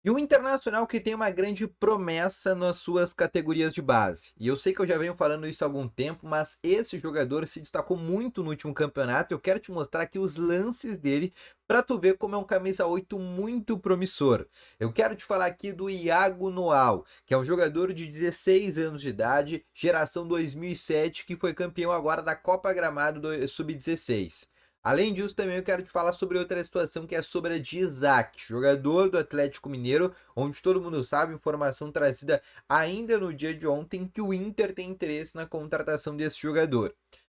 E o Internacional que tem uma grande promessa nas suas categorias de base. E eu sei que eu já venho falando isso há algum tempo, mas esse jogador se destacou muito no último campeonato. Eu quero te mostrar aqui os lances dele para tu ver como é um camisa 8 muito promissor. Eu quero te falar aqui do Iago Noal, que é um jogador de 16 anos de idade, geração 2007, que foi campeão agora da Copa Gramado do Sub-16. Além disso, também eu quero te falar sobre outra situação que é sobre a de Isaac, jogador do Atlético Mineiro, onde todo mundo sabe, informação trazida ainda no dia de ontem, que o Inter tem interesse na contratação desse jogador.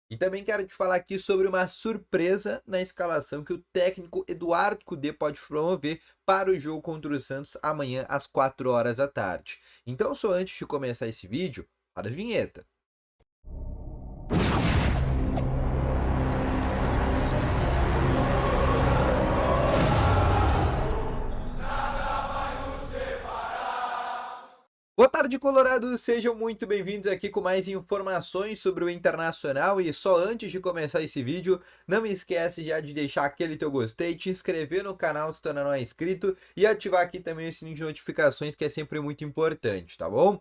E também quero te falar aqui sobre uma surpresa na escalação que o técnico Eduardo Cudê pode promover para o jogo contra o Santos amanhã às 4 horas da tarde. Então, só antes de começar esse vídeo, roda a vinheta. Boa tarde, Colorado! Sejam muito bem-vindos aqui com mais informações sobre o Internacional. E só antes de começar esse vídeo, não esquece já de deixar aquele teu gostei, te inscrever no canal se tu ainda não é inscrito e ativar aqui também o sininho de notificações, que é sempre muito importante, tá bom?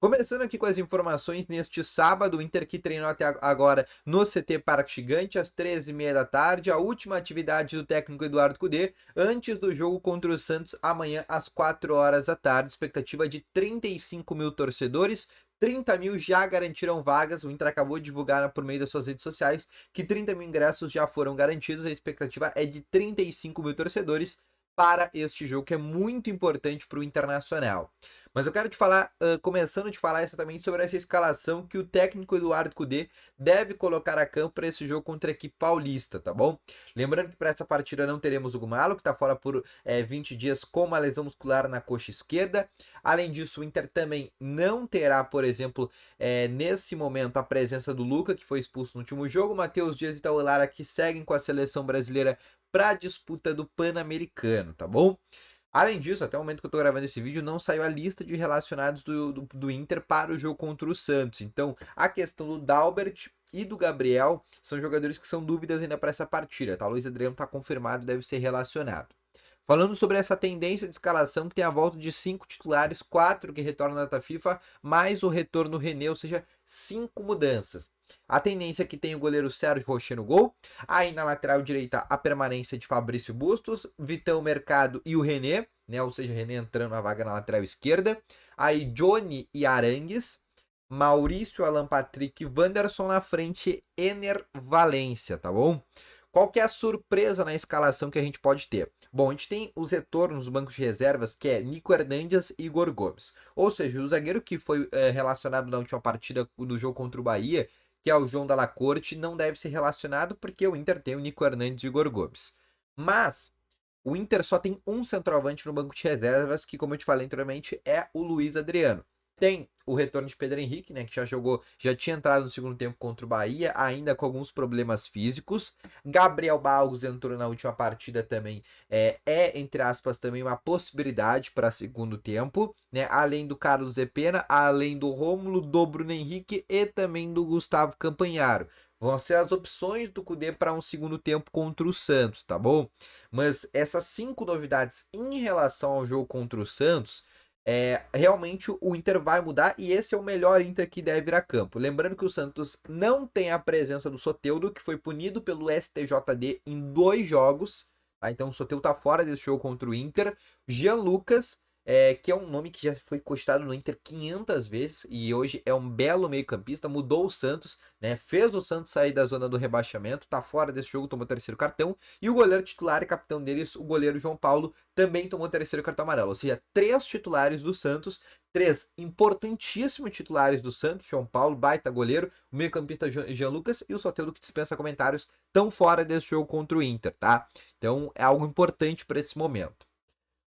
Começando aqui com as informações neste sábado, o Inter que treinou até agora no CT Parque Gigante às 13h30 da tarde, a última atividade do técnico Eduardo Cudê, antes do jogo contra o Santos amanhã às 4 horas da tarde, expectativa de 35 mil torcedores, 30 mil já garantiram vagas, o Inter acabou de divulgar por meio das suas redes sociais que 30 mil ingressos já foram garantidos, a expectativa é de 35 mil torcedores para este jogo que é muito importante para o Internacional. Mas eu quero te falar, começando a te falar exatamente sobre essa escalação que o técnico Eduardo Cudê deve colocar a campo para esse jogo contra a equipe paulista, tá bom? Lembrando que para essa partida não teremos o Gumalo, que está fora por 20 dias com uma lesão muscular na coxa esquerda. Além disso, o Inter também não terá, por exemplo, nesse momento a presença do Luca, que foi expulso no último jogo. Matheus Dias e Taulara que seguem com a seleção brasileira para a disputa do Pan-Americano, tá bom? Além disso, até o momento que eu tô gravando esse vídeo, não saiu a lista de relacionados do Inter para o jogo contra o Santos. Então, a questão do Dalbert e do Gabriel são jogadores que são dúvidas ainda para essa partida, tá? O Luiz Adriano tá confirmado, deve ser relacionado. Falando sobre essa tendência de escalação, que tem a volta de 5 titulares, 4 que retornam na data FIFA, mais o retorno do René, ou seja, 5 mudanças. A tendência é que tem o goleiro Sérgio Rocher no gol. Aí na lateral direita, a permanência de Fabrício Bustos, Vitão Mercado e o René, né? Ou seja, o René entrando na vaga na lateral esquerda. Aí Johnny e Arangues. Maurício, Alan Patrick e Wanderson na frente, Ener Valência, tá bom? Qual que é a surpresa na escalação que a gente pode ter? Bom, a gente tem os retornos dos bancos de reservas, que é Nico Hernandes e Igor Gomes. Ou seja, o zagueiro que foi relacionado na última partida do jogo contra o Bahia, que é o João Dalla Corte, não deve ser relacionado porque o Inter tem o Nico Hernandes e o Igor Gomes. Mas o Inter só tem um centroavante no banco de reservas, que, como eu te falei anteriormente, é o Luiz Adriano. Tem o retorno de Pedro Henrique, né, que já jogou, já tinha entrado no segundo tempo contra o Bahia, ainda com alguns problemas físicos. Gabriel Barros entrou na última partida também, entre aspas, também uma possibilidade para segundo tempo, né? Além do Carlos Epena, além do Rômulo, do Bruno Henrique e também do Gustavo Campanharo. Vão ser as opções do Cudê para um segundo tempo contra o Santos, tá bom? Mas essas 5 novidades em relação ao jogo contra o Santos, realmente o Inter vai mudar e esse é o melhor Inter que deve ir a campo. Lembrando que o Santos não tem a presença do Soteldo, que foi punido pelo STJD em 2 jogos, tá? Então o Soteldo tá fora desse jogo contra o Inter. Jean Lucas, que é um nome que já foi cogitado no Inter 500 vezes e hoje é um belo meio-campista, mudou o Santos, né? Fez o Santos sair da zona do rebaixamento, tá fora desse jogo, tomou terceiro cartão, e o goleiro titular e capitão deles, o goleiro João Paulo, também tomou terceiro cartão amarelo. Ou seja, 3 titulares do Santos, 3 importantíssimos titulares do Santos, João Paulo, baita goleiro, o meio-campista Jean Lucas e o Soteldo, que dispensa comentários, tão fora desse jogo contra o Inter, tá? Então é algo importante para esse momento.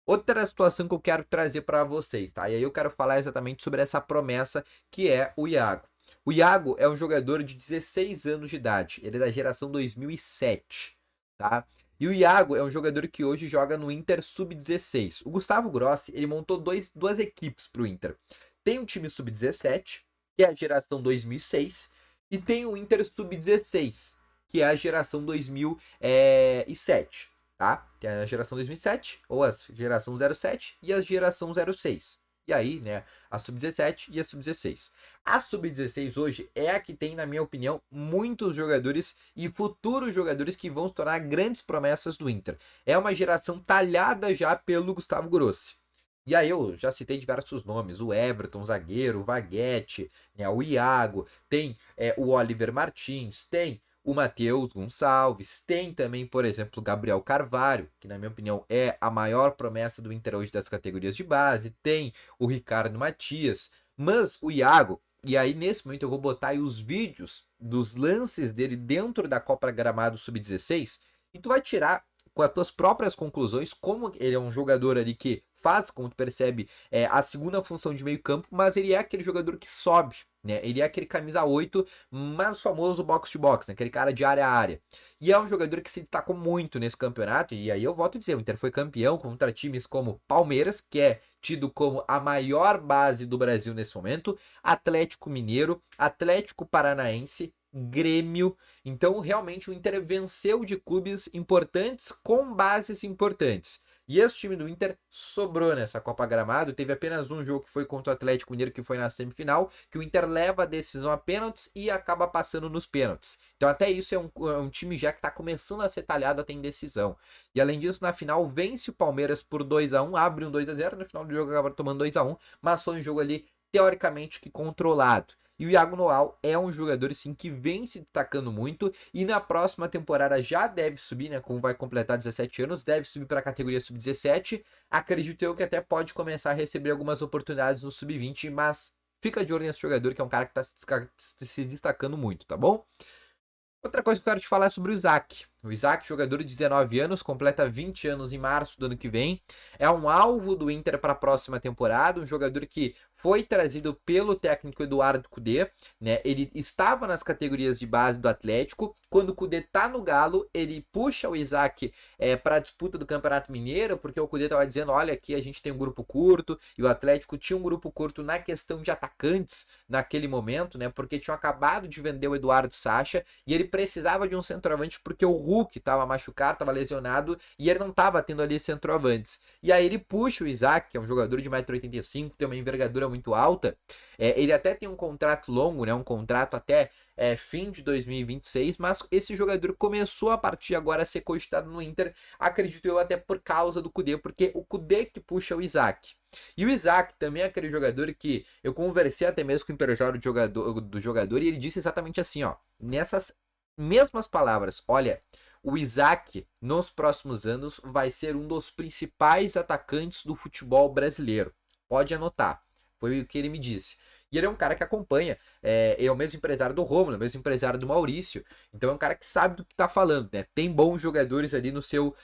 Outra situação que eu quero trazer para vocês, tá? E aí eu quero falar exatamente sobre essa promessa que é o Iago. O Iago é um jogador de 16 anos de idade, ele é da geração 2007, tá? E o Iago é um jogador que hoje joga no Inter Sub-16. O Gustavo Grossi, ele montou duas equipes para o Inter. Tem o time Sub-17, que é a geração 2006, e tem o Inter Sub-16, que é a geração 2007. tá? Tem a geração 2007, ou a geração 07 e a geração 06. E aí, né, a Sub-17 e a Sub-16. A Sub-16 hoje é a que tem, na minha opinião, muitos jogadores e futuros jogadores que vão se tornar grandes promessas do Inter. É uma geração talhada já pelo Gustavo Grossi. E aí eu já citei diversos nomes, o Everton, zagueiro, o Vaguete, né, o Iago, tem o Oliver Martins, tem o Matheus Gonçalves, tem também, por exemplo, o Gabriel Carvalho, que na minha opinião é a maior promessa do Inter hoje das categorias de base, tem o Ricardo Matias, mas o Iago, e aí nesse momento eu vou botar aí os vídeos dos lances dele dentro da Copa Gramado Sub-16, e tu vai tirar com as tuas próprias conclusões como ele é um jogador ali que faz, como tu percebe, a segunda função de meio campo, mas ele é aquele jogador que sobe, né? Ele é aquele camisa 8, mais famoso box to box, né? Aquele cara de área a área. E é um jogador que se destacou muito nesse campeonato, e aí eu volto a dizer, o Inter foi campeão contra times como Palmeiras, que é tido como a maior base do Brasil nesse momento, Atlético Mineiro, Atlético Paranaense, Grêmio. Então, realmente, o Inter venceu de clubes importantes com bases importantes. E esse time do Inter sobrou nessa Copa Gramado. Teve apenas um jogo que foi contra o Atlético Mineiro, que foi na semifinal, que o Inter leva a decisão a pênaltis e acaba passando nos pênaltis. Então, até isso é um time já que está começando a ser talhado até em decisão. E além disso, na final, vence o Palmeiras por 2-1, abre um 2-0. No final do jogo, acaba tomando 2-1, mas foi um jogo ali, teoricamente, que controlado. E o Iago Noal é um jogador, sim, que vem se destacando muito e na próxima temporada já deve subir, né? Como vai completar 17 anos, deve subir para a categoria Sub-17. Acredito eu que até pode começar a receber algumas oportunidades no Sub-20, mas fica de olho nesse jogador, que é um cara que está se destacando muito, tá bom? Outra coisa que eu quero te falar é sobre o Isaac. O Isaac, jogador de 19 anos, completa 20 anos em março do ano que vem. É um alvo do Inter para a próxima temporada, um jogador que foi trazido pelo técnico Eduardo Cudê, né? Ele estava nas categorias de base do Atlético. Quando o Cudê tá no Galo, ele puxa o Isaac para a disputa do Campeonato Mineiro, porque o Cudê estava dizendo, olha, aqui a gente tem um grupo curto, e o Atlético tinha um grupo curto na questão de atacantes naquele momento, né? Porque tinham acabado de vender o Eduardo Sacha, e ele precisava de um centroavante porque o Hulk estava machucado, estava lesionado, e ele não estava tendo ali centroavantes. E aí ele puxa o Isaac, que é um jogador de 1,85 m, tem uma envergadura muito alta. Ele até tem um contrato longo, né? Um contrato até fim de 2026, mas esse jogador começou a partir agora a ser cogitado no Inter, acredito eu, até por causa do Cudê, porque o Cudê que puxa o Isaac. E o Isaac também é aquele jogador que eu conversei até mesmo com o empresário do jogador e ele disse exatamente assim, ó, nessas mesmas palavras, olha, o Isaac nos próximos anos vai ser um dos principais atacantes do futebol brasileiro. Pode anotar, foi o que ele me disse. E ele é um cara que acompanha, ele é o mesmo empresário do Rômulo, é o mesmo empresário do Maurício. Então é um cara que sabe do que tá falando, né? Tem bons jogadores ali no seu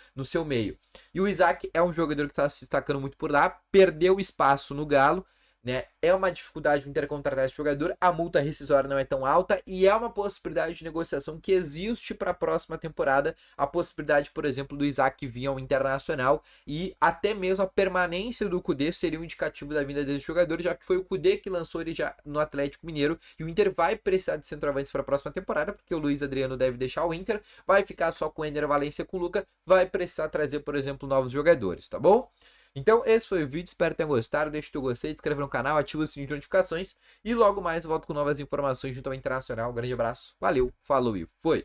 meio. E o Isaac é um jogador que está se destacando muito por lá, perdeu espaço no Galo, né? É uma dificuldade o Inter contratar esse jogador, a multa rescisória não é tão alta e é uma possibilidade de negociação que existe para a próxima temporada, a possibilidade, por exemplo, do Isaac vir ao Internacional e até mesmo a permanência do Cudê seria um indicativo da vinda desse jogador, já que foi o Cudê que lançou ele já no Atlético Mineiro e o Inter vai precisar de centroavantes para a próxima temporada, porque o Luiz Adriano deve deixar o Inter, vai ficar só com o Ener Valencia e com o Luca, vai precisar trazer, por exemplo, novos jogadores, tá bom? Então esse foi o vídeo, espero que tenham gostado, deixa o teu gostei, se inscreve no canal, ativa o sininho de notificações e logo mais eu volto com novas informações junto ao Internacional. Um grande abraço, valeu, falou e foi!